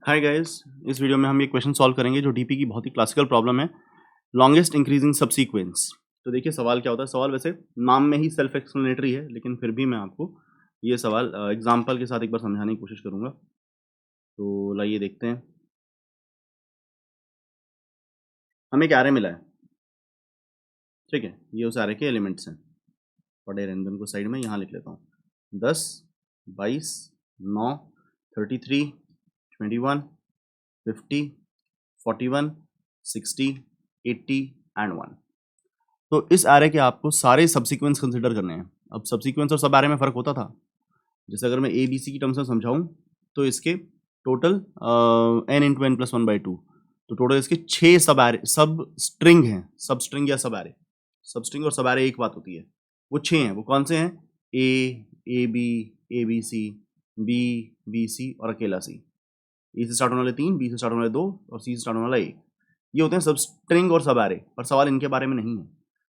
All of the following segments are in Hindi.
हाय गाइस, इस वीडियो में हम ये क्वेश्चन सॉल्व करेंगे जो डीपी की बहुत ही क्लासिकल प्रॉब्लम है, लॉन्गेस्ट इंक्रीजिंग सबसीक्वेंस। तो देखिए सवाल क्या होता है। सवाल वैसे नाम में ही सेल्फ एक्सप्लेनेटरी है, लेकिन फिर भी मैं आपको ये सवाल एग्जाम्पल के साथ एक बार समझाने की कोशिश करूंगा। तो लाइए देखते हैं। हमें एक एरे मिला है, ठीक है। ये उस एरे के एलिमेंट्स हैं। पढ़े रहने दो उनको साइड में, यहाँ लिख लेता हूँ। 10, 22, 9, 33, 21, 50, 41, 60, 80 एंड 1। तो इस एरे के आपको सारे सबसीक्वेंस कंसिडर करने हैं। अब सबसीक्वेंस और सब एरे में फ़र्क होता था। जैसे अगर मैं ए बी सी की टर्म्स में समझाऊँ तो इसके total n into n plus one by two, तो टोटल इसके 6 सब एरे, सब स्ट्रिंग हैं। सब स्ट्रिंग या सब एरे, सब स्ट्रिंग और सब एरे एक बात होती है। वो 6 हैं। वो कौन से हैं? A B C, B C और अकेला सी। ए से स्टार्ट होने वाले 3, बी से स्टार्ट होने वाले 2 और सी से स्टार्ट होने वाला 1। ये होते हैं सब स्ट्रिंग और सब एरे। पर सवाल इनके बारे में नहीं है।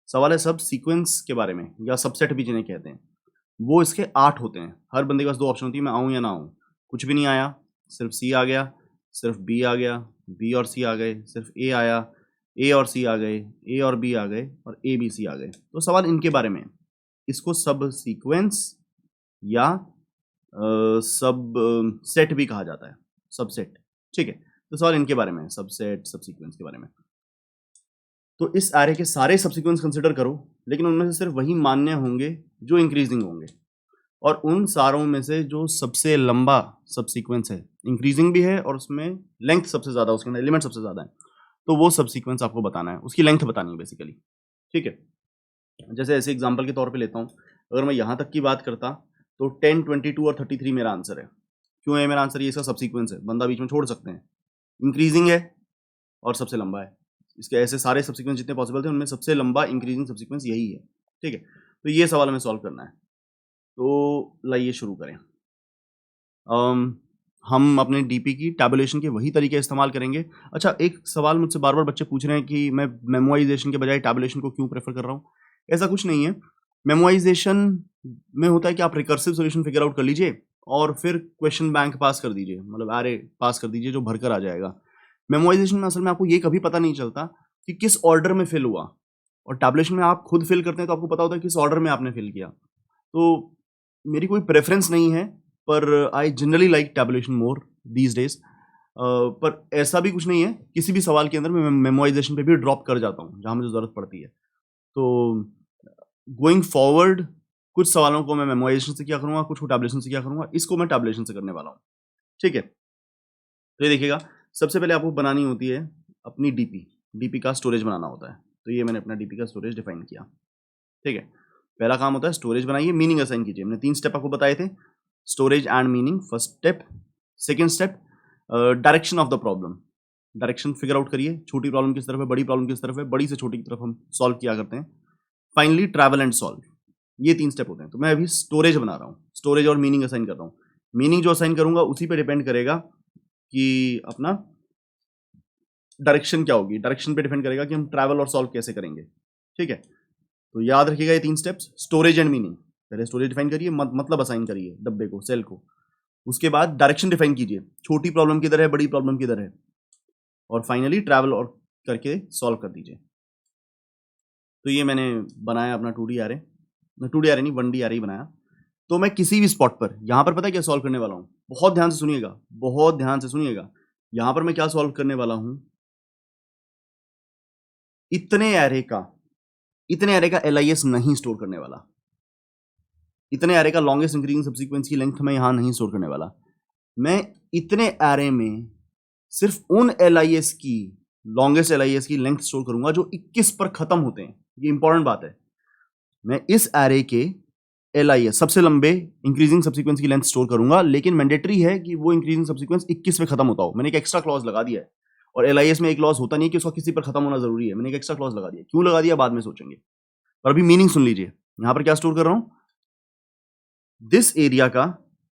सवाल है सब सीक्वेंस के बारे में, या सबसेट भी जिन्हें कहते हैं। वो इसके 8 होते हैं। हर बंदे के पास 2 ऑप्शन होती है, मैं आऊँ या ना आऊँ। कुछ भी नहीं आया, सिर्फ सी आ गया, सिर्फ बी आ गया, बी और सी आ गए, सिर्फ ए आया, ए और सी आ गए, ए और बी आ गए, और ए बी सी आ गए। तो सवाल इनके बारे में है। इसको सब सीक्वेंस या सब सेट भी कहा जाता है, सबसेट, ठीक है। तो सवाल इनके बारे में है, सबसेट सब सीक्वेंस के बारे में। तो इस एरे के सारे सबसीक्वेंस कंसिडर करो, लेकिन उनमें से सिर्फ वही मान्य होंगे जो इंक्रीजिंग होंगे, और उन सारों में से जो सबसे लंबा सबसीक्वेंस है, इंक्रीजिंग भी है और उसमें लेंथ सबसे ज़्यादा, उसके अंदर एलिमेंट सबसे ज़्यादा है, तो वो सबसीक्वेंस आपको बताना है, उसकी लेंथ बतानी है बेसिकली, ठीक है। जैसे ऐसे एग्जाम्पल के तौर पे लेता हूँ। अगर मैं यहाँ तक की बात करता तो 10, 22 और 33 मेरा आंसर है। क्यों है मेरा आंसर? ये इसका सबसीक्वेंस है, बंदा बीच में छोड़ सकते हैं। इंक्रीजिंग है और सबसे लंबा है। इसके ऐसे सारे सबसीक्वेंस जितने पॉसिबल थे उनमें सबसे लंबा इंक्रीजिंग सबसीक्वेंस यही है, ठीक है। तो ये सवाल हमें सॉल्व करना है। तो लाइए शुरू करें। हम अपने डीपी की टैबुलेशन के वही तरीके इस्तेमाल करेंगे। अच्छा, एक सवाल मुझसे बार बार बच्चे पूछ रहे हैं कि मैं मेमोराइजेशन के बजाय टैबुलेशन को क्यों प्रेफर कर रहा हूँ। ऐसा कुछ नहीं है। मेमोराइजेशन में होता है कि आप रिकर्सिव सोल्यूशन फिगर आउट कर लीजिए और फिर क्वेश्चन बैंक पास कर दीजिए, मतलब एरे पास कर दीजिए जो भरकर आ जाएगा। मेमोराइजेशन में असल में आपको ये कभी पता नहीं चलता कि किस ऑर्डर में फिल हुआ, और टैबुलेशन में आप खुद फिल करते हैं तो आपको पता होता है किस ऑर्डर में आपने फिल किया। तो मेरी कोई प्रेफरेंस नहीं है, पर I generally like tabulation more these days. पर ऐसा भी कुछ नहीं है, किसी भी सवाल के अंदर मैं मेमोराइजेशन पे भी ड्रॉप कर जाता हूँ जहाँ मुझे ज़रूरत पड़ती है। तो गोइंग फॉरवर्ड कुछ सवालों को मैं मेमोराइजेशन से क्या करूँगा, कुछ को टैबुलेशन से क्या करूँगा, इसको मैं टैबुलेशन से करने वाला हूँ, ठीक है। तो ये देखिएगा, सबसे पहले आपको बनानी होती है अपनी डीपी। डीपी का स्टोरेज बनाना होता है। तो ये मैंने अपना डीपी का स्टोरेज डिफाइन किया, ठीक है। पहला काम होता है स्टोरेज बनाइए, मीनिंग असाइन कीजिए। हमने 3 स्टेप आपको बताए थे, storage and meaning first step. Second step, direction of the problem. Direction figure out करिए, छोटी प्रॉब्लम किस तरफ है, बड़ी प्रॉब्लम किस तरफ है, बड़ी से छोटी की तरफ हम सॉल्व किया करते हैं। Finally travel and solve. ये 3 स्टेप होते हैं। तो मैं अभी स्टोरेज बना रहा हूँ, स्टोरेज और मीनिंग असाइन कर रहा हूँ। मीनिंग जो असाइन करूंगा उसी पे डिपेंड करेगा कि अपना डायरेक्शन क्या होगी। डायरेक्शन पे डिपेंड करेगा कि हम ट्रैवल और सॉल्व कैसे करेंगे, ठीक है। तो याद रखिएगा ये 3 स्टेप्स, स्टोरेज एंड मीनिंग। पहले स्टोरेज डिफाइन करिए, मतलब असाइन करिए डब्बे को, सेल को। उसके बाद डायरेक्शन डिफाइन कीजिए, छोटी प्रॉब्लम किधर है, बड़ी प्रॉब्लम किधर है, और फाइनली ट्रैवल और करके सॉल्व कर दीजिए। तो ये मैंने बनाया अपना 2D एरे, 2D एरे नहीं 1D एरे ही बनाया। तो मैं किसी भी स्पॉट पर, यहाँ पर पता है क्या सॉल्व करने वाला हूँ, बहुत ध्यान से सुनिएगा, बहुत ध्यान से सुनिएगा। यहाँ पर मैं क्या सॉल्व करने वाला हूँ, इतने एरे का LIS नहीं स्टोर करने वाला। इतने एरे का लॉन्गेस्ट इंक्रीजिंग सबसीक्वेंस की लेंथ मैं यहाँ नहीं स्टोर करने वाला। मैं इतने एरे में सिर्फ उन LIS की, लॉन्गेस्ट LIS की लेंथ स्टोर करूंगा जो 21 पर खत्म होते हैं। ये इंपॉर्टेंट बात है। मैं इस एरे के LIS, सबसे लंबे इंक्रीजिंग सबसीक्वेंस की लेंथ स्टोर करूंगा, लेकिन मैंडेटरी है कि वो इंक्रीजिंग सबसीक्वेंस 21 पे खत्म होता हो। मैंने एक एक्स्ट्रा क्लॉज लगा दिया है, और LIS में एक क्लॉज होता नहीं है कि उसका किसी पर खत्म होना जरूरी है। मैंने एक एक्स्ट्रा क्लॉज लगा दिया। क्यों लगा दिया बाद में सोचेंगे, पर अभी मीनिंग सुन लीजिए। यहां पर क्या स्टोर कर रहा हूं, दिस एरिया का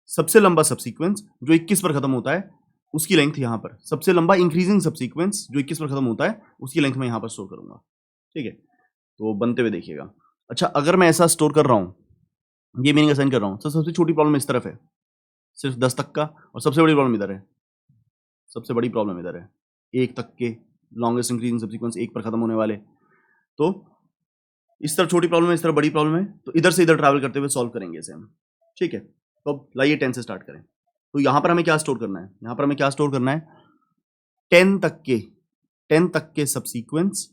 सबसे लंबा सबसीक्वेंस जो 21 पर खत्म होता है उसकी लेंथ यहां पर, सबसे लंबा इंक्रीजिंग सबसीक्वेंस जो 21 पर खत्म होता है उसकी लेंथ मैं यहां पर स्टोर करूंगा, ठीक है। तो बनते हुए देखिएगा। अच्छा, अगर मैं ऐसा स्टोर कर रहा हूं, ये मीनिंग असाइन कर रहा हूं, तो सबसे छोटी प्रॉब्लम इस तरफ है सिर्फ 10 तक का, और सबसे बड़ी प्रॉब्लम इधर है सबसे बड़ी प्रॉब्लम इधर है, 1 तक के लॉन्गेस्ट इंक्रीजिंग सब्सीक्वेंस 1 पर खत्म होने वाले। तो इस तरफ छोटी प्रॉब्लम है, इस तरफ बड़ी प्रॉब्लम है, तो इधर से इधर ट्रैवल करते हुए सॉल्व करेंगे इसे हम। ठीक है, तो अब लाइए 10 से स्टार्ट करें। तो यहां पर हमें क्या स्टोर करना है, यहां पर हमें क्या स्टोर करना है, 10 तक के सब्सीक्वेंस,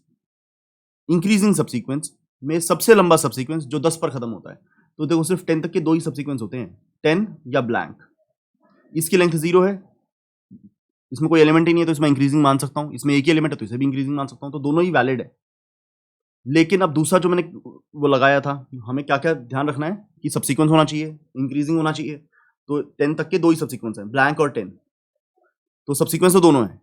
इंक्रीजिंग सब्सीक्वेंस में सबसे लंबा सब्सीक्वेंस जो 10 पर खत्म होता है। तो देखो सिर्फ 10 तक के 2 ही सब्सीक्वेंस होते हैं, 10 या ब्लैंक। इसकी लेंथ 0 है, इसमें कोई एलिमेंट ही नहीं है, तो इसमें इंक्रीजिंग मान सकता हूं, इसमें एक ही एलिमेंट है तो इसे भी इंक्रीजिंग मान सकता हूं, तो दोनों ही वैलिड है। लेकिन अब दूसरा जो मैंने वो लगाया था, हमें क्या क्या ध्यान रखना है कि सब्सीक्वेंस होना चाहिए, इंक्रीजिंग होना चाहिए। तो 10 तक के 2 ही सब्सीक्वेंस हैं, ब्लैंक और 10। तो सब्सीक्वेंस तो दोनों है,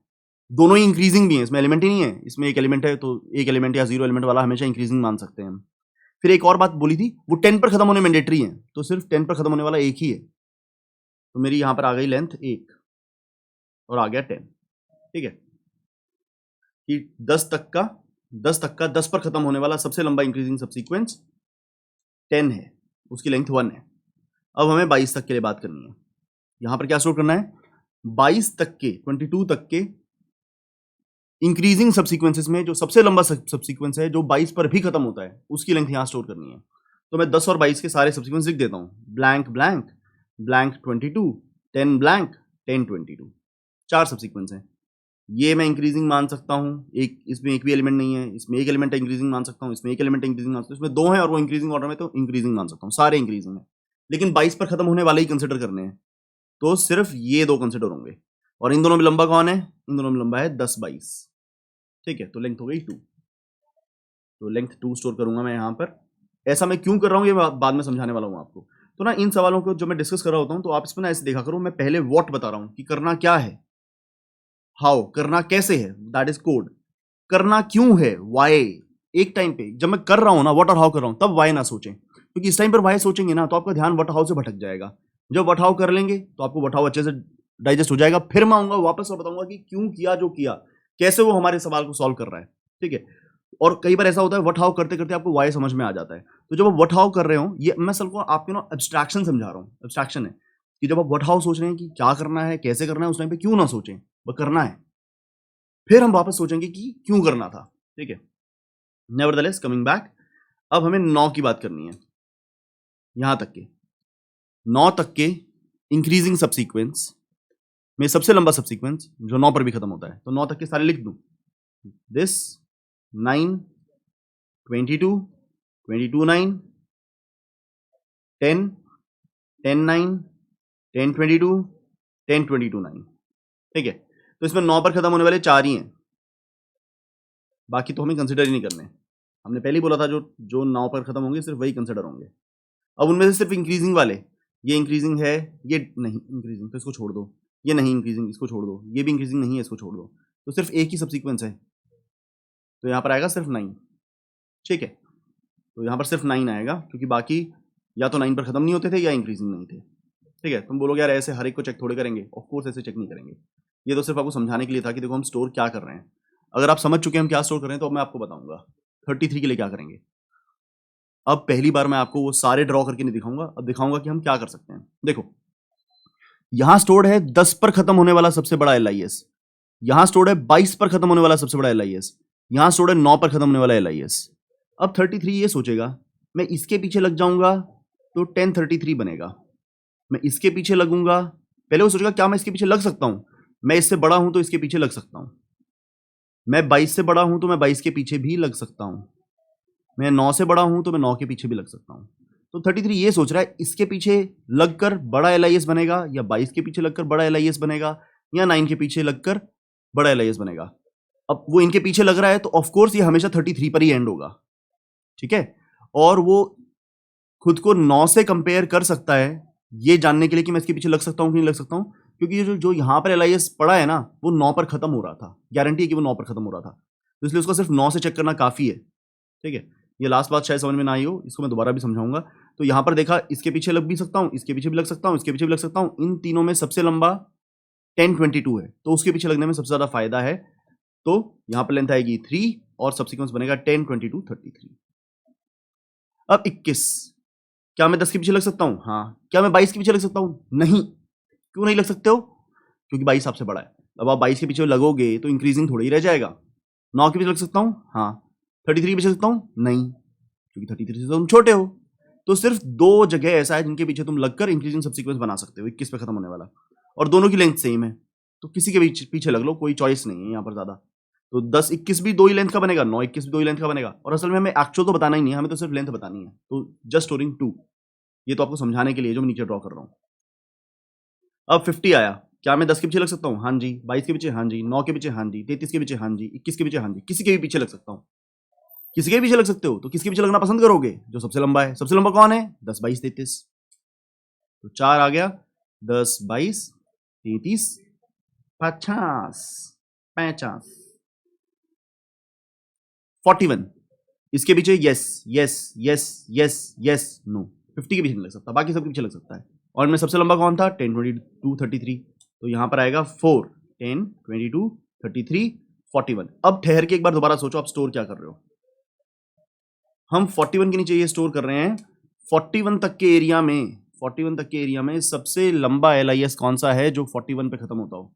दोनों ही इंक्रीजिंग भी है, इसमें एलिमेंट ही नहीं है, इसमें एक एलिमेंट है, तो एक एलिमेंट या 0 एलिमेंट वाला हमेशा इंक्रीजिंग मान सकते हैं हम। फिर एक और बात बोली थी, वो 10 पर खत्म होने मैंडेटरी है, तो सिर्फ 10 पर खत्म होने वाला एक ही है। तो मेरी यहां पर आ गई लेंथ 1 और आ गया 10। ठीक है, कि 10 तक का 10 पर खत्म होने वाला सबसे लंबा इंक्रीजिंग सब्सीक्वेंस 10 है, उसकी लेंथ 1 है। अब हमें 22 तक के लिए बात करनी है, यहां पर क्या स्टोर करना है, 22 तक के 22 तक के इंक्रीजिंग सब्सीक्वेंसेस में जो सबसे लंबा सब्सीक्वेंस है जो 22 पर भी खत्म होता है, उसकी लेंथ यहां स्टोर करनी है। तो मैं 10 और 22 के सारे सब्सीक्वेंस लिख देता हूं, ब्लैंक ब्लैंक ब्लैंक 22, 10 ब्लैंक 10 22, 4 सब्सीक्वेंस हैं। ये मैं इंक्रीजिंग मान सकता हूं, एक इसमें एक भी एलिमेंट नहीं है, इसमें एक एलिमेंट है इंक्रीजिंग मान सकता हूं, इसमें एक एलिमेंट इंक्रीजिंग मान सकता हूं, इसमें 2 है और वो इंक्रीजिंग ऑर्डर में, तो इंक्रीजिंग मान सकता हूं, सारे इंक्रीजिंग है। लेकिन 22 पर खत्म होने वाले ही कंसिडर करने हैं, तो सिर्फ ये 2 कंसिडर होंगे। और इन दोनों में लंबा कौन है, इन दोनों में लंबा है 10 22। ठीक है, तो लेंथ हो गई 2, तो लेंथ 2 स्टोर करूंगा मैं यहां पर। ऐसा मैं क्यों कर रहा हूं ये बाद में समझाने वाला हूं आपको। तो ना इन सवालों को जो मैं डिस्कस कर रहा होता हूं, तो आप इसमें ना ऐसे देखा करो, मैं पहले व्हाट बता रहा हूं कि करना क्या है, हाउ करना कैसे है, दैट इज कोड। करना क्यों है, वाई। एक टाइम पे जब मैं कर रहा हूं ना व्हाट और हाउ कर रहा हूं, तब वाई ना सोचें, क्योंकि इस टाइम पर वाई सोचेंगे ना तो आपका ध्यान व्हाट हाउ से भटक जाएगा। जब व्हाट हाउ कर लेंगे तो आपको व्हाट हाउ अच्छे से डाइजेस्ट हो जाएगा, फिर मैं आऊंगा वापस और बताऊंगा कि क्यों किया जो किया, कैसे वो हमारे सवाल को सॉल्व कर रहा है। ठीक है, और कई बार ऐसा होता है व्हाट हाउ करते करते आपको वाई समझ में आ जाता है। तो जब आप व्हाट हाउ कर रहे हो, ये मैं सबको आपके ना एब्स्ट्रैक्शन समझा रहा हूँ, एब्स्ट्रैक्शन है कि जब आप व्हाट हाउ सोच रहे हैं कि क्या करना है कैसे करना है, उस टाइम पे क्यों ना सोचें, वो करना है, फिर हम वापस सोचेंगे कि क्यों करना था। ठीक है, नेवरदलेस कमिंग बैक, अब हमें 9 की बात करनी है, यहां तक के 9 तक के इंक्रीजिंग सब्सीक्वेंस में सबसे लंबा सब्सीक्वेंस जो 9 पर भी खत्म होता है, तो 9 तक के सारे लिख दूं, दिस 9 22 22 9 10 10 9 10 22 10 22 9। ठीक है, तो इसमें 9 पर खत्म होने वाले 4 ही हैं, बाकी तो हमें कंसिडर ही नहीं करने। हमने पहले ही बोला था जो जो 9 पर खत्म होंगे सिर्फ वही कंसिडर होंगे। अब उनमें से सिर्फ इंक्रीजिंग वाले, ये इंक्रीजिंग है, ये नहीं इंक्रीजिंग, तो इसको छोड़ दो, ये नहीं इंक्रीजिंग, इसको छोड़ दो, ये भी इंक्रीजिंग नहीं है, इसको छोड़ दो, तो सिर्फ एक ही सब्सीक्वेंस है, तो यहाँ पर आएगा सिर्फ 9। ठीक है, तो यहाँ पर सिर्फ 9 आएगा, क्योंकि बाकी या तो 9 पर खत्म नहीं होते थे या इंक्रीजिंग नहीं थे। ठीक है, तुम बोलोगे यार ऐसे हर एक को चेक थोड़े करेंगे, ऑफ कोर्स ऐसे चेक नहीं करेंगे, ये तो सिर्फ आपको समझाने के लिए था कि देखो हम स्टोर क्या कर रहे हैं। अगर आप समझ चुके हैं हम क्या स्टोर कर रहे हैं, तो अब मैं आपको बताऊंगा 33 के लिए क्या करेंगे। अब पहली बार मैं आपको वो सारे ड्रॉ करके नहीं दिखाऊंगा, अब दिखाऊंगा कि हम क्या कर सकते हैं। देखो यहां स्टोर्ड है 10 पर खत्म होने वाला सबसे बड़ा LIS, यहां स्टोर्ड है 22 पर खत्म होने वाला सबसे बड़ा LIS, यहां स्टोर्ड है 9 पर खत्म होने वाला LIS। अब 33 ये सोचेगा मैं इसके पीछे लग जाऊंगा तो 1033 बनेगा, मैं इसके पीछे लगूंगा, पहले वो सोचेगा क्या मैं इसके पीछे लग सकता हूं, मैं इससे बड़ा हूं तो इसके पीछे लग सकता हूं, मैं 22 से बड़ा हूं तो मैं 22 के पीछे भी लग सकता हूं, मैं 9 से बड़ा हूं तो मैं 9 के पीछे भी लग सकता हूं। तो 33 ये सोच रहा है इसके पीछे लगकर बड़ा LIS बनेगा, या 22 के पीछे लगकर बड़ा LIS बनेगा, या 9 के पीछे लगकर बड़ा LIS बनेगा। अब वो इनके पीछे लग रहा है तो ऑफकोर्स ये हमेशा 33 पर ही एंड होगा। ठीक है, और वो खुद को 9 से कंपेयर कर सकता है ये जानने के लिए कि मैं इसके पीछे लग सकता हूं कि नहीं लग सकता हूं, क्योंकि ये जो यहां पर LIS पड़ा है ना वो 9 पर खत्म हो रहा था, गारंटी है कि वो 9 पर खत्म हो रहा था, तो इसलिए उसको सिर्फ 9 से चेक करना काफी है। ठीक है, ये लास्ट बात शायद समझ में ना आई हो, इसको मैं दोबारा भी समझाऊंगा। तो यहां पर देखा इसके पीछे लग भी सकता हूं, इसके पीछे भी लग सकता हूं, इसके पीछे भी लग सकता हूं, इन तीनों में सबसे लंबा 1022 है, तो उसके पीछे लगने में सबसे ज्यादा फायदा है। तो यहां पर लेंथ आएगी 3 और सब्सिक्वेंस बनेगा 10 22 33। अब 21, क्या मैं 10 के पीछे लग सकता हूं, हाँ। क्या मैं 22 के पीछे लग सकता हूं, नहीं। क्यों नहीं लग सकते हो, क्योंकि 22 आपसे बड़ा है। अब आप 22 के पीछे लगोगे तो इंक्रीजिंग थोड़ा ही रह जाएगा। 9 के पीछे लग सकता हूँ, हाँ। 33 के पीछे लग सकता हूँ, नहीं, क्योंकि 33 से तुम छोटे हो। तो सिर्फ 2 जगह ऐसा है जिनके पीछे तुम लगकर इंक्रीजिंग सबसीक्वेंस बना सकते हो, 21 पे खत्म होने वाला, और दोनों की लेंथ सेम है, तो किसी के पीछे लग लो, कोई चॉइस नहीं है यहाँ पर ज्यादा। तो 10 21 भी 2 ही लेंथ का बनेगा, 9 21 भी 2 ही लेंथ का बनेगा, और असल में हमें एक्चुअल तो बताना ही नहीं है, हमें तो सिर्फ लेंथ बतानी है। तो जस्ट स्टोरिंग 2, ये तो आपको समझाने के लिए जो मैं नीचे ड्रॉ कर रहा हूँ। अब 50 आया, क्या मैं 10 के पीछे लग सकता हूँ? हाँ जी। 22 के पीछे हाँ जी। 9 के पीछे हाँ जी। 33 के पीछे हाँ जी। 21 के पीछे हाँ जी। किसी के भी पीछे लग सकता हूँ। किसी के भी पीछे लग सकते हो, तो किसके पीछे लगना पसंद करोगे? जो सबसे लंबा है। सबसे लंबा कौन है? 10 22 33। तो 4 आ गया, 10 22 33 50 50 41। इसके पीछे yes yes yes yes yes no. 50 के पीछे नहीं लग सकता, बाकी सबके पीछे लग सकता है। और इनमें सबसे लंबा कौन था? 10 22 33। तो यहां पर आएगा 4 10 22 33 41। अब ठहर के एक बार दोबारा सोचो, आप स्टोर क्या कर रहे हो? हम 41 के नीचे ये स्टोर कर रहे हैं 41 तक के एरिया में। 41 तक के एरिया में सबसे लंबा LIS कौन सा है जो 41 पे खत्म होता हो?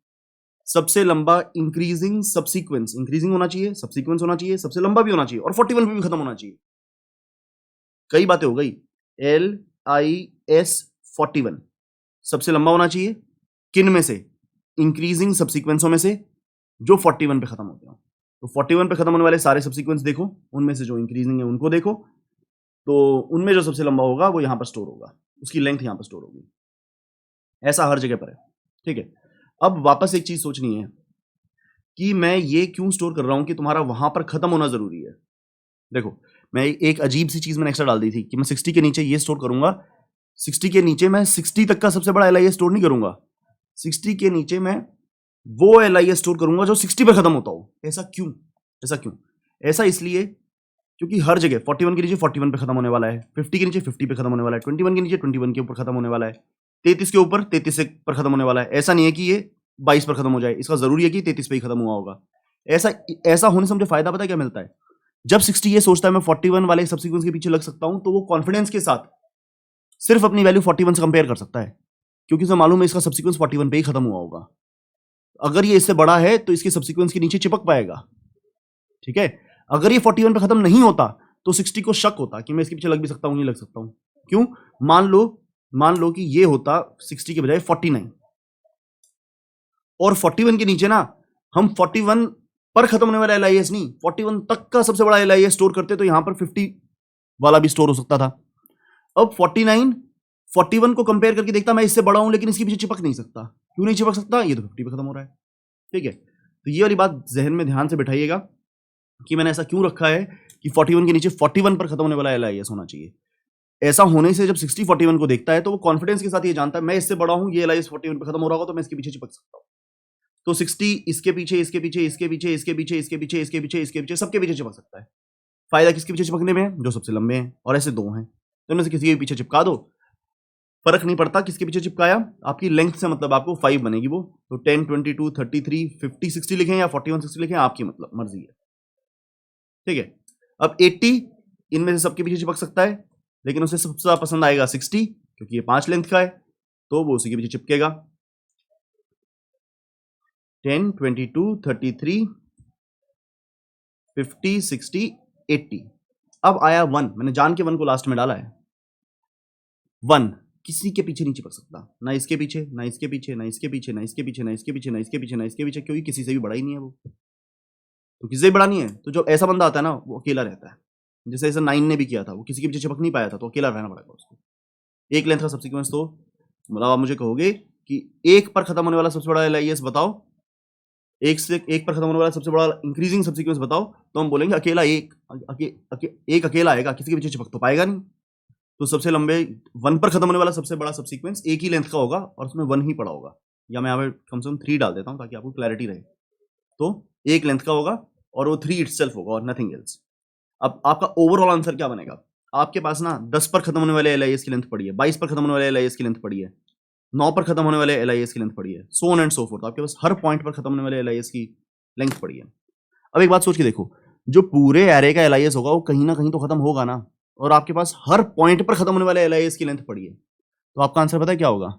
सबसे लंबा इंक्रीजिंग सबसीक्वेंस, इंक्रीजिंग होना चाहिए, सबसीक्वेंस होना चाहिए, सबसे लंबा भी होना चाहिए, और 41 पे भी खत्म होना चाहिए। कई बातें हो गई। LIS 41 सबसे लंबा होना चाहिए, किन में से? इंक्रीजिंग सबसीक्वेंसों में से जो 41 पे खत्म होते हैं। तो 41 पे खत्म होने वाले सारे सबसीक्वेंस देखो, उनमें से जो इंक्रीजिंग है उनको देखो, तो उनमें जो सबसे लंबा होगा वो यहां पर स्टोर होगा, उसकी लेंथ यहां पर स्टोर होगी। ऐसा हर जगह पर है, ठीक है। अब वापस एक चीज सोचनी है कि मैं ये क्यों स्टोर कर रहा हूं कि तुम्हारा वहां पर खत्म होना जरूरी है। देखो, मैं एक अजीब सी चीज मैंने एक्स्ट्रा डाल दी थी कि मैं 60 के नीचे ये स्टोर करूंगा। 60 के नीचे मैं 60 तक का सबसे बड़ा LIS स्टोर नहीं करूंगा। 60 के नीचे मैं वो LIS स्टोर करूंगा जो 60 पे खत्म होता हो। ऐसा क्यों? ऐसा क्यों? ऐसा इसलिए क्योंकि हर जगह 41 के नीचे 41 पे खत्म होने वाला है, 50 के नीचे 50 पे खत्म होने वाला है, 21 के नीचे 21 के ऊपर खत्म होने वाला है, 33 के ऊपर 33 पर खत्म होने वाला है। ऐसा नहीं है कि ये 22 पर खत्म हो जाए, इसका जरूरी है कि 33 पे ही खत्म हुआ होगा। ऐसा ऐसा होने से मुझे फायदा पता है क्या मिलता है? जब 60 ये सोचता है मैं 41 वाले सबसीक्वेंस के पीछे लग सकता हूं, तो वो कॉन्फिडेंस के साथ सिर्फ अपनी वैल्यू 41 से कंपेयर कर सकता है, क्योंकि उसे मालूम है इसका सबसीक्वेंस 41 पे ही खत्म हुआ होगा। अगर ये इससे बड़ा है तो इसके सबसीक्वेंस के नीचे चिपक पाएगा, ठीक है। अगर ये 41 पे खत्म नहीं होता तो 60 को शक होता कि मैं इसके पीछे लग भी सकता हूं, नहीं लग सकता हूं। क्यों? मान लो कि ये होता 60 के बजाय 49, और 41 के नीचे ना हम 41 पर खत्म होने वाला LIS नहीं, 41 तक का सबसे बड़ा LIS स्टोर करते, तो यहां पर 50 वाला भी स्टोर हो सकता था। अब 49 41 को कंपेयर करके देखता मैं इससे बड़ा हूं, लेकिन इसके पीछे चिपक नहीं सकता। क्यों नहीं चिपक सकता? ये तो 50 पे खत्म हो रहा है, ठीक है। तो ये वाली बात जहन में ध्यान से बिठाइएगा कि मैंने ऐसा क्यों रखा है कि 41 के नीचे 41 पर खत्म होने वाला LIS होना चाहिए। ऐसा होने से जब 60 41 को देखता है तो वो कॉन्फिडेंस के साथ ये जानता है मैं इससे बड़ा हूं, ये LIS 41 पे खत्म हो रहा होगा, तो मैं इसके पीछे चिपक सकता हूं। तो 60 इसके पीछे, इसके पीछे, इसके पीछे, इसके पीछे, इसके पीछे, इसके पीछे, इसके पीछे, सबके पीछे चिपक सकता है। फायदा किसके पीछे चिपकने में है? जो सबसे लंबे हैं, और ऐसे 2 हैं, तो इनमें से किसी के पीछे चिपका दो, फर्क नहीं पड़ता किसके पीछे चिपकाया, आपकी लेंथ से मतलब आपको 5 बनेगी वो। तो 10 22 33 50 60 लिखें या 41 60 लिखें, आपकी मतलब मर्जी है, ठीक है। अब 80 इनमें से सबके पीछे चिपक सकता है, लेकिन उसे सबसे ज्यादा पसंद आएगा 60, क्योंकि ये 5 लेंथ का है, तो वो उसी के पीछे चिपकेगा। 10 22 33 50 60 80। अब आया 1, मैंने जान के 1 को लास्ट में डाला है। 1 किसी के पीछे नहीं चिपक सकता, ना इसके पीछे, ना इसके पीछे, ना इसके पीछे, ना इसके पीछे, ना इसके पीछे, ना इसके पीछे, ना इसके पीछे, क्योंकि किसी से भी बड़ा ही नहीं है वो। तो किसी से बड़ा नहीं है, तो जब ऐसा बंदा आता है ना, वो अकेला रहता है। जैसे ऐसा 9 ने भी किया था, वो किसी के पीछे चिपक नहीं पाया था, तो अकेला रहना पड़ेगा उसको। एक लेंथ का सबसीक्वेंस, तो मतलब आप मुझे कहोगे कि 1 पर खत्म होने वाला सबसे बड़ा LIS बताओ, 1 पर खत्म होने वाला सबसे बड़ा इंक्रीजिंग सबसीक्वेंस बताओ, तो हम बोलेंगे अकेला एक अकेला आएगा, किसी के पीछे चिपक तो पाएगा नहीं। तो सबसे लंबे 1 पर खत्म होने वाला सबसे बड़ा सबसीक्वेंस एक ही लेंथ का होगा, और उसमें 1 ही पड़ा होगा, या मैं यहाँ पे कम से कम 3 डाल देता हूँ ताकि आपको क्लैरिटी रहे। तो एक लेंथ का होगा और वो 3 इटसेल्फ होगा और नथिंग एल्स। अब आपका ओवरऑल आंसर क्या बनेगा? आपके पास ना 10 पर खत्म होने वाले LIS की लेंथ पड़ी है, 22 पर खत्म होने वाले LIS की लेंथ पड़ी है, 9 पर खत्म होने वाले LIS की लेंथ पड़ी है, so on and so fourth. आपके पास हर पॉइंट पर खत्म होने वाले LIS की लेंथ पड़ी है। अब एक बात सोच के देखो, जो पूरे एरे का LIS होगा वो कहीं ना कहीं तो खत्म होगा ना, और आपके पास हर पॉइंट पर खत्म होने वाले LIS की लेंथ पड़ी है, तो आपका आंसर पता है क्या होगा?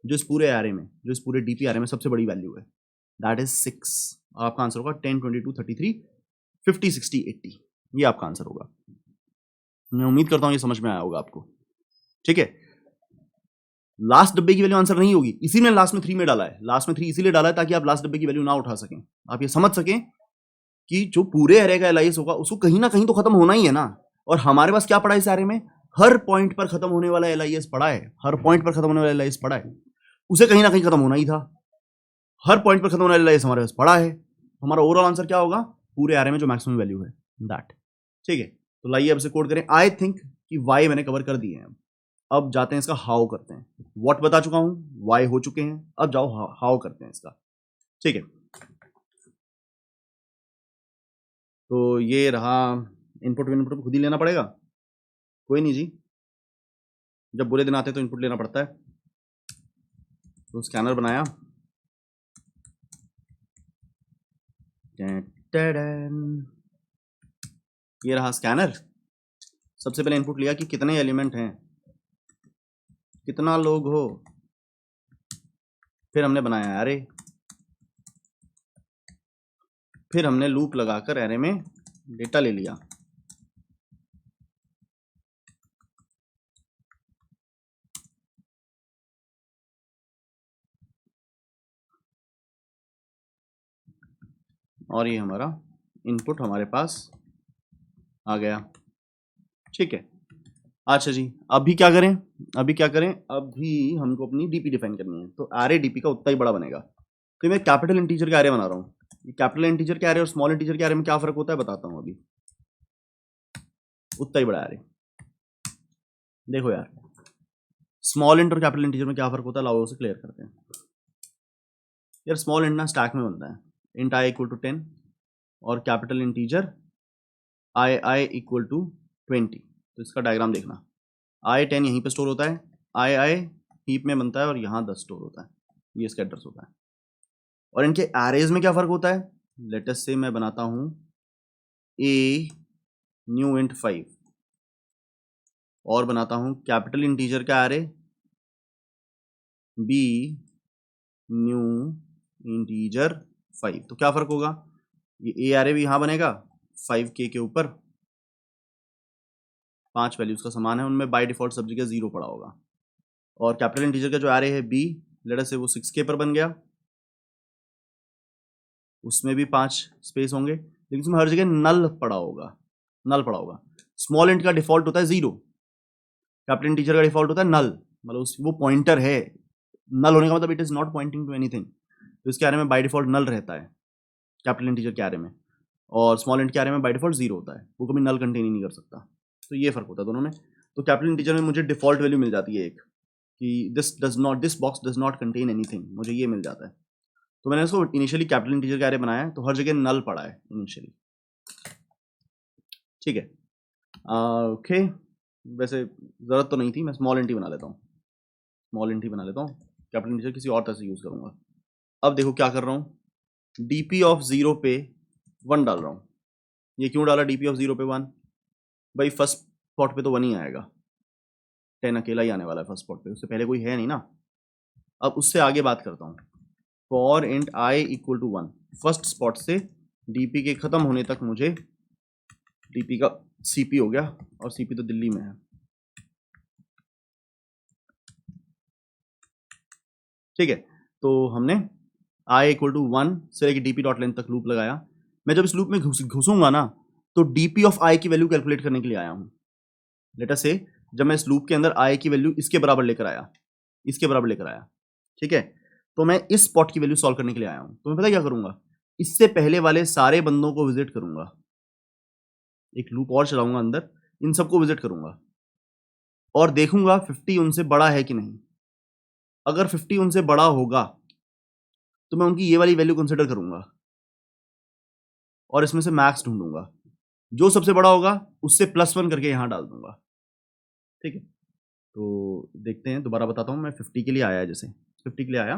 जो इस पूरे एरे में, जो इस पूरे DP एरे में सबसे बड़ी वैल्यू है, दैट इज 6। आपका आंसर होगा 10, 22, 33, 50, 60, 80। ये आपका आंसर होगा। मैं उम्मीद करता हूं ये समझ में आया होगा आपको। ठीक है, लास्ट डब्बे की वैल्यू आंसर नहीं होगी, इसी में लास्ट में 3 में डाला है। लास्ट में 3 इसीलिए डाला है ताकि आप लास्ट डब्बे की वैल्यू ना उठा सकें, आप ये समझ सकें कि जो पूरे एरे का एलआईएस होगा उसको कहीं ना कहीं तो खत्म होना ही है ना। और हमारे पास क्या पड़ा है इस एरे में, हर पॉइंट पर खत्म होने वाला एलआईएस पड़ा है, हर पॉइंट पर खत्म होने वाला एलआईएस पड़ा है, उसे कहीं ना कहीं खत्म होना ही था। हर पॉइंट पर खत्म होने वाला एलआईएस हमारे पास पड़ा है। हमारा ओवरऑल आंसर क्या होगा, पूरे एरे में जो मैक्सिमम वैल्यू है दैट। ठीक है, तो लाइए अब से कोड करें। आई थिंक कि वाई मैंने कवर कर दिए हैं। अब जाते हैं इसका हाउ करते हैं। व्हाट बता चुका हूं, वाई हो चुके हैं, अब जाओ हाउ करते हैं इसका। ठीक है, तो ये रहा इनपुट विनपुट खुद ही लेना पड़ेगा, कोई नहीं जी, जब बुरे दिन आते हैं तो इनपुट लेना पड़ता है। तो स्कैनर बनाया, ये रहा स्कैनर। सबसे पहले इनपुट लिया कि कितने एलिमेंट हैं, कितना लोग हो, फिर हमने बनाया एरे, फिर हमने लूप लगाकर एरे में डेटा ले लिया। और ये हमारा इनपुट हमारे पास आ गया। ठीक है, अच्छा जी, अभी क्या करें, अभी क्या करें, अभी हमको अपनी डीपी डिफाइन करनी है। तो एरे डीपी का उतना ही बड़ा बनेगा। तो मैं कैपिटल इंटीजर का एरे बना रहा हूँ। कैपिटल इंटीजर के एरे और स्मॉल इंटीजर के एरे में क्या फर्क होता है बताता हूँ अभी। उतना ही बड़ा एरे, देखो यार, स्मॉल इंट और कैपिटल इंटीजर में क्या फर्क होता है, लाओ उसे क्लियर करते हैं। यार स्मॉल इंट ना स्टैक में बनता है, इंट आई इक्वल टू 10 और capital integer I I equal to 20। तो इसका डायग्राम देखना, आई 10 यहीं पे स्टोर होता है, आई आई हीप में बनता है और यहाँ 10 स्टोर होता है, ये इसका एड्रेस होता है। और इनके एरेज में क्या फर्क होता है, लेटेस्ट से मैं बनाता हूँ ए न्यू इंट 5 और बनाता हूँ कैपिटल इंटीजर का एरे बी न्यू इंटीजर 5। तो क्या फर्क होगा, ये ए एरे भी यहाँ बनेगा 5K के ऊपर, 5 वैल्यूज का समान है, उनमें बाय डिफॉल्ट सब जगह 0 पड़ा होगा। और कैपिटल इंटीजर का जो एरे है बी, लेटर से वो 6K पर बन गया, उसमें भी 5 स्पेस होंगे, लेकिन उसमें हर जगह नल पड़ा होगा, नल पड़ा होगा। स्मॉल इंट का डिफॉल्ट होता है 0, कैपिटल इंटीजर का डिफॉल्ट होता है नल, मतलब वो पॉइंटर है, नल होने का मतलब it is not pointing to anything. तो इसके एरे में बाय डिफॉल्ट नल रहता है कैपिटल इंटीजर के एरे में, और स्मॉल इंट के एरे में बाय डिफॉल्ट 0 होता है, वो कभी नल कंटेन ही नहीं कर सकता। तो ये फर्क होता है दोनों में। तो कैपिटल इंटीजर में मुझे डिफॉल्ट वैल्यू मिल जाती है एक, कि this box does not contain anything, मुझे ये मिल जाता है। तो मैंने इसको इनिशियली कैपिटल इंटीजर का एरे बनाया है, तो हर जगह नल पड़ा है इनिशियली। ठीक है, ओके, वैसे ज़रूरत तो नहीं थी, मैं स्मॉल इंट ही बना लेता हूँ, स्मॉल इंट ही बना लेता हूँ, कैपिटल इंटीजर किसी और तरह से यूज़ करूँगा। अब देखो क्या कर रहा हूँ, डीपी ऑफ 0 पे 1 डाल रहा हूँ। ये क्यों डाला डीपी ऑफ 0 पे 1, भाई फर्स्ट स्पॉट पे तो 1 ही आएगा, 10 अकेला ही आने वाला है फर्स्ट स्पॉट पे, उससे पहले कोई है नहीं ना। अब उससे आगे बात करता हूँ, for int I equal to 1, first spot से डीपी के खत्म होने तक मुझे डीपी का सीपी हो गया, और सीपी तो दिल्ली में है। ठीक है, तो हमने आई इक्वल टू 1 से लेकर डीपी डॉट लेंथ तक लूप लगाया। मैं जब इस लूप में घुसूंगा ना, तो डीपी ऑफ आई की वैल्यू कैलकुलेट करने के लिए आया हूँ। लेटर से जब मैं इस लूप के अंदर आई की वैल्यू इसके बराबर लेकर आया, इसके बराबर लेकर आया, ठीक है, तो मैं इस स्पॉट की वैल्यू सॉल्व करने के लिए आया हूँ। तो मैं पता क्या करूंगा, इससे पहले वाले सारे बंदों को विजिट करूंगा, एक लूप और चलाऊंगा अंदर, इन सबको विजिट करूंगा और देखूंगा 50 उनसे बड़ा है कि नहीं। अगर 50 उनसे बड़ा होगा तो मैं उनकी ये वाली वैल्यू कंसिडर करूंगा और इसमें से मैक्स ढूंढूंगा, जो सबसे बड़ा होगा उससे +1 करके यहां डाल दूंगा। ठीक है, तो देखते हैं, दोबारा बताता हूं, मैं 50 के लिए आया, जैसे 50 के लिए आया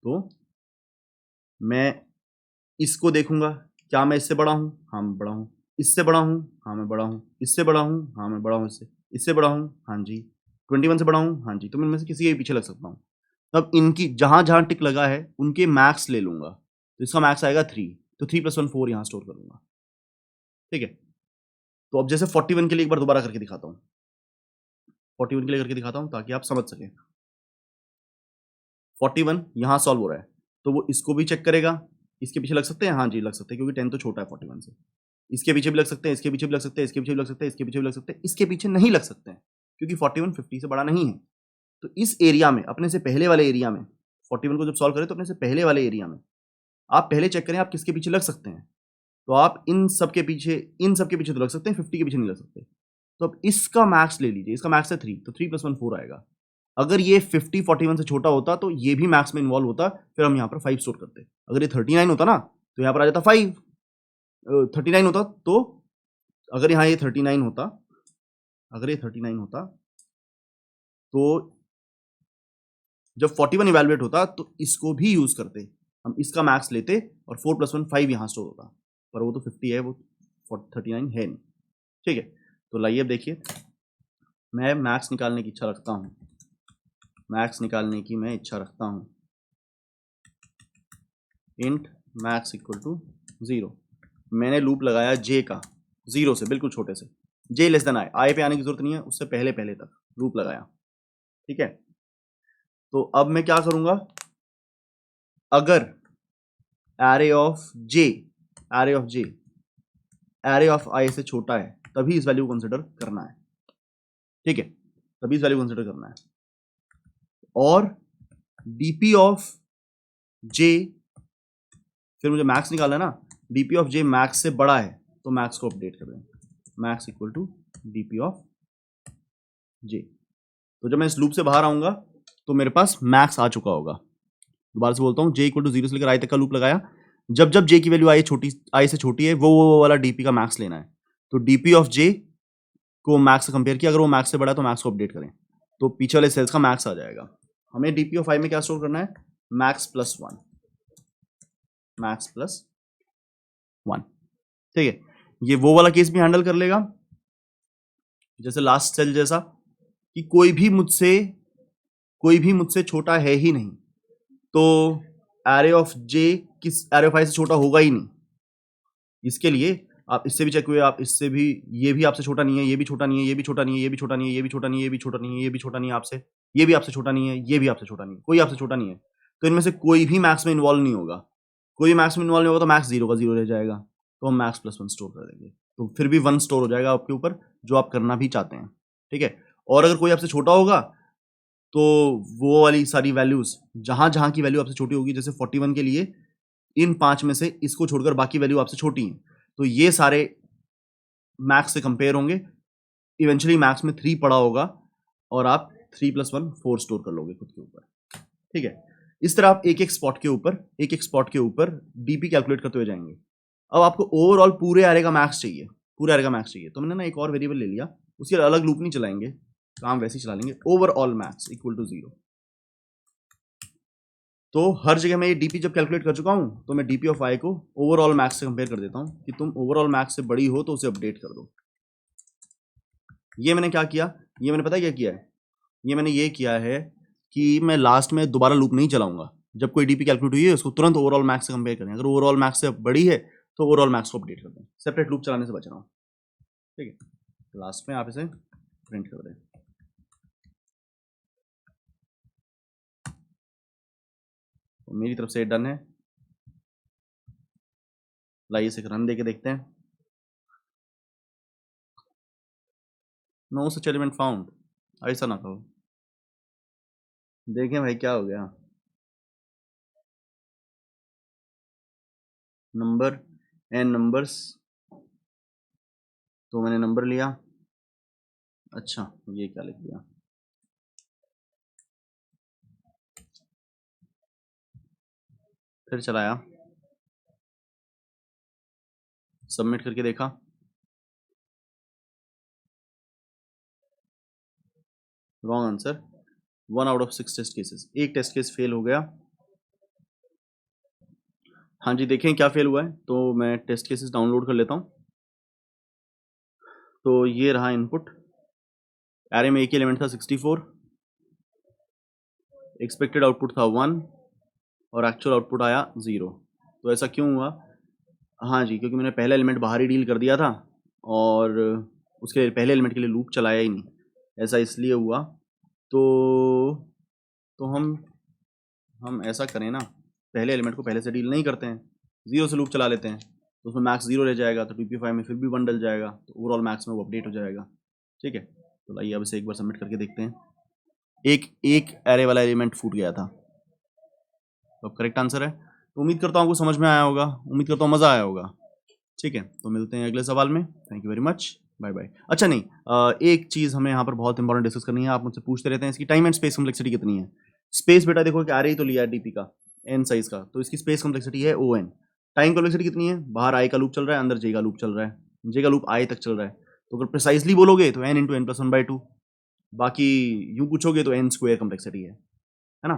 तो मैं इसको देखूंगा, क्या मैं इससे बड़ा हूं, हाँ मैं बड़ा हूं, इससे बड़ा हूं, हाँ मैं बड़ा हूं, इससे बड़ा हूं, हाँ मैं बड़ा हूं, इससे बड़ा हूं, हाँ जी, 21 से बड़ा हूं, हाँ जी, तो मैं इनमें से किसी के पीछे लग सकता हूं। तब इनकी जहां जहां टिक लगा है उनके मैक्स ले लूंगा, तो इसका मैक्स आएगा 3, तो 3 + 1 4 यहाँ स्टोर करूँगा, ठीक है। तो अब जैसे 41 के लिए एक बार दोबारा करके दिखाता हूँ, 41 के लिए करके दिखाता हूँ ताकि आप समझ सकें। 41 यहाँ सॉल्व हो रहा है, तो वो इसको भी चेक करेगा, इसके पीछे लग सकते हैं, हाँ जी लग सकते हैं, क्योंकि 10 तो छोटा है 41 से। इसके पीछे भी लग सकते हैं, इसके पीछे भी लग सकते हैं, इसके पीछे भी लग सकते हैं, इसके पीछे भी लग सकते हैं, इसके पीछे नहीं लग सकते हैं, क्योंकि 41 50 से बड़ा नहीं है। तो इस एरिया में, अपने से पहले वाले एरिया में, 41 को जब सॉल्व करें तो अपने से पहले वाले एरिया में आप पहले चेक करें आप किसके पीछे लग सकते हैं। तो आप इन सब के पीछे तो लग सकते हैं, 50 के पीछे नहीं लग सकते। तो अब इसका मैक्स ले लीजिए, इसका मैक्स है 3, तो 3 + 1 4 आएगा। अगर ये 50 41 से छोटा होता तो ये भी मैक्स में इन्वॉल्व होता, फिर हम यहाँ पर 5 स्टोर करते। अगर ये 39 होता ना तो यहाँ पर आ जाता 5, 39 होता तो, अगर यहाँ ये 39 होता, अगर ये 39 होता तो जब 41 इवेलुएट होता तो इसको भी यूज करते, हम इसका मैक्स लेते और 4 + 1 5 यहाँ स्टोर होता, पर वो तो 50 है, वो 39 है नहीं, ठीक है। तो लाइए अब देखिए, मैं मैक्स निकालने की इच्छा रखता हूँ, मैक्स निकालने की मैं इच्छा रखता हूँ। इंट मैक्स इक्वल टू 0, मैंने लूप लगाया जे का 0 से, बिल्कुल छोटे से, जे लेस देन आई पे आने की जरूरत नहीं है, उससे पहले पहले तक लूप लगाया, ठीक है। तो अब मैं क्या करूंगा, अगर array of J array of I से छोटा है तभी इस वैल्यू को कंसिडर करना है, ठीक है, तभी इस वैल्यू को कंसिडर करना है। और डीपी ऑफ जे, फिर मुझे मैक्स निकालना है ना, डीपी ऑफ जे मैक्स से बड़ा है तो मैक्स को अपडेट कर दें, max equal to DP of J. तो जब मैं इस लूप से बाहर आऊंगा तो मेरे पास मैक्स आ चुका होगा। दोबारा से बोलता हूं, जे इक्वल टू 0 से लेकर आई तक का लूप लगाया, जब जब जे की वैल्यू आई से छोटी है वो वाला डीपी का मैक्स लेना है। तो डीपी ऑफ जे को मैक्स से कंपेयर किया, अगर वो मैक्स से बड़ा है तो मैक्स को अपडेट करें, तो पीछे वाले सेल्स का मैक्स आ जाएगा। हमें डीपी ऑफ आई में क्या स्टोर करना है, मैक्स +1, मैक्स +1, ठीक है। ये वो वाला केस भी हैंडल कर लेगा जैसे लास्ट सेल जैसा, कि कोई भी मुझसे छोटा है ही नहीं, तो एरे ऑफ जे किस एरे ऑफ आई से छोटा होगा ही नहीं। इसके लिए आप इससे भी चेक हुए, आप इससे भी, ये भी आपसे छोटा नहीं है, ये भी छोटा नहीं है, ये भी छोटा नहीं है, ये भी छोटा नहीं है, ये भी छोटा नहीं है, ये भी छोटा नहीं है, ये भी छोटा नहीं है आपसे, ये भी आपसे छोटा नहीं है, ये भी आपसे छोटा नहीं है, कोई आपसे छोटा नहीं है। तो इनमें से कोई भी मैक्स में इन्वॉल्व नहीं होगा, कोई मैक्स में इन्वॉल्व नहीं होगा, तो मैक्स 0 का 0 रह जाएगा, तो हम मैक्स +1 स्टोर कर देंगे, तो फिर भी 1 स्टोर हो जाएगा आपके ऊपर, जो आप करना भी चाहते हैं, ठीक है। और अगर कोई आपसे छोटा होगा तो वो वाली सारी वैल्यूज, जहां जहां की वैल्यू आपसे छोटी होगी, जैसे 41 के लिए इन 5 में से इसको छोड़कर बाकी वैल्यू आपसे छोटी हैं, तो ये सारे मैक्स से कंपेयर होंगे, इवेंचुअली मैक्स में 3 पड़ा होगा और आप 3 + 1 4 स्टोर कर लोगे खुद के ऊपर, ठीक है। इस तरह आप एक एक स्पॉट के ऊपर डीपी कैलकुलेट करते हुए जाएंगे। अब आपको ओवरऑल पूरे एरे का मैक्स चाहिए, तो मैंने ना एक और वेरिएबल ले लिया, उसके अलग लूप नहीं चलाएंगे, काम वैसे ही चला लेंगे, ओवरऑल मैक्स इक्वल टू 0। तो हर जगह मैं ये डीपी जब कैलकुलेट कर चुका हूं तो मैं डीपी ऑफ आई को ओवरऑल मैक्स से कंपेयर कर देता हूं कि तुम ओवरऑल मैक्स से बड़ी हो तो उसे अपडेट कर दो। ये मैंने क्या किया, ये मैंने पता क्या किया है, ये मैंने ये किया है कि मैं लास्ट में दोबारा लूप नहीं चलाऊंगा, जब कोई डीपी कैलकुलेट हुई है उसको तुरंत ओवरऑल मैक्स से कंपेयर करें, अगर ओवरऑल मैक्स से बड़ी है तो ओवरऑल मैक्स को अपडेट कर दें, सेपरेट लूप चलाने से बच रहा हूँ, ठीक है। लास्ट में आप इसे प्रिंट कर दें। तो मेरी तरफ से डन है, लाइए इसे रन दे के देखते हैं। नो सच एलिमेंट फाउंड, ऐसा ना कहो, देखें भाई क्या हो गया, नंबर एन नंबर्स, तो मैंने नंबर लिया, अच्छा ये क्या लिख दिया, फिर चलाया, सबमिट करके देखा, wrong answer, 1 out of 6 test cases, एक टेस्ट केस फेल हो गया। हाँ जी देखें क्या फेल हुआ है, तो मैं टेस्ट केसेस डाउनलोड कर लेता हूँ। तो ये रहा इनपुट, एरे में एक ही एलिमेंट था 64, एक्सपेक्टेड आउटपुट था 1 और एक्चुअल आउटपुट आया 0। तो ऐसा क्यों हुआ? हाँ जी, क्योंकि मैंने पहला एलिमेंट बाहर ही डील कर दिया था और उसके पहले एलिमेंट के लिए लूप चलाया ही नहीं। ऐसा इसलिए हुआ। तो हम ऐसा करें ना, पहले एलिमेंट को पहले से डील नहीं करते हैं, 0 से लूप चला लेते हैं, तो उसमें मैक्स 0 रह जाएगा, तो TP5 में फिर भी 1 डल जाएगा, तो ओवरऑल मैक्स में वो अपडेट हो जाएगा। ठीक है, तो आइए अब इसे एक बार सबमिट करके देखते हैं। एक एरे वाला एलिमेंट फूट गया था, तो अब करेक्ट आंसर है। तो उम्मीद करता हूँ आपको समझ में आया होगा, उम्मीद करता हूँ मज़ा आया होगा। ठीक है, तो मिलते हैं अगले सवाल में। Thank you very much, bye bye. अच्छा नहीं, एक चीज़ हमें यहाँ पर बहुत इंपॉर्टेंट डिस्कस करनी है। आप मुझसे पूछते रहते हैं इसकी टाइम एंड स्पेस कम्प्लेक्सिटी कितनी है। स्पेस बेटा देखो कि आ रही तो लिया है डीपी का एन साइज का, तो इसकी स्पेस कम्प्लेक्सिटी है ON। टाइम कम्प्लेक्सिटी कितनी है? बाहर आई का लूप चल रहा है, अंदर जे का लूप चल रहा है, जे का लूप आई तक चल रहा है, तो अगर प्रिसाइजली बोलोगे तो n इंटू एन प्लस 1/2, बाकी यूँ पूछोगे तो n स्क्वायर कम्प्लेक्सिटी है ना।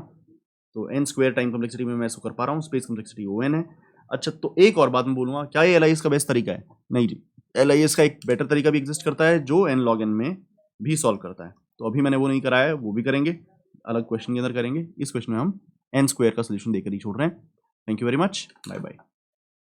तो n स्क्वायर टाइम कम्प्लेक्सिटी में मैं इसको कर पा रहा हूँ, स्पेस कम्प्लेक्सिटी ON है। अच्छा, तो एक और बात मैं बोलूँगा, क्या ये LIS का बेस्ट तरीका है? नहीं जी, LIS का एक बेटर तरीका भी एग्जिस्ट करता है जो n log n में भी सॉल्व करता है। तो अभी मैंने वो नहीं कराया है, वो भी करेंगे, अलग क्वेश्चन के अंदर करेंगे। इस क्वेश्चन में हम n स्क्वायर का सोल्यूशन देकर ही छोड़ रहे हैं। Thank you very much, bye bye.